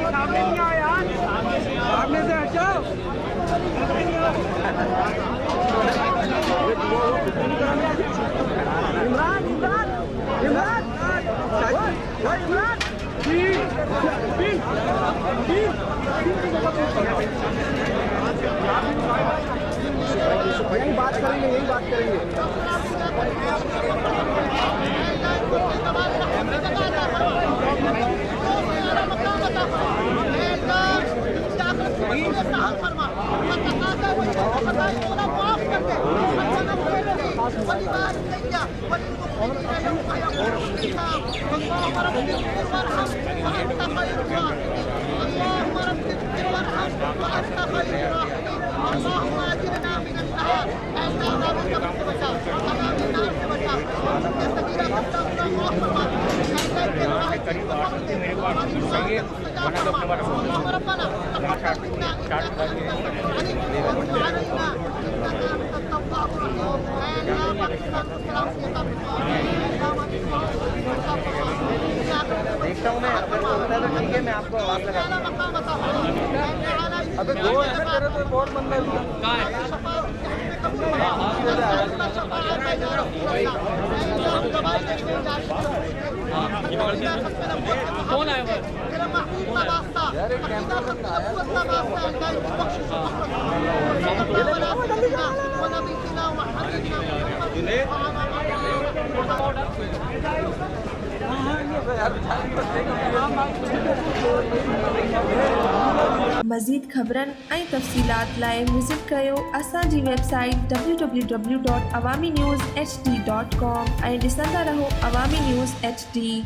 सामने नहीं आया यार, सामने से हट जाओ। इमरान इमरान इमरान इमरान यही बात करेंगे, यही बात करेंगे। देखता हूँ मैं, अगर होता है तो ठीक है, मैं आपको आवाज लगा अबे दो है ना तेरे तो बहुत बंदा है कौन आया यार एक कैमरा बंदा आया मज़ीद ख़बरनि ऐं तफ़सीलात लाइ विज़िट कयो असांजी वेबसाइट www.awaminews.hd.com ऐं ॾिसंदा रहो अवामी न्यूज़ HD।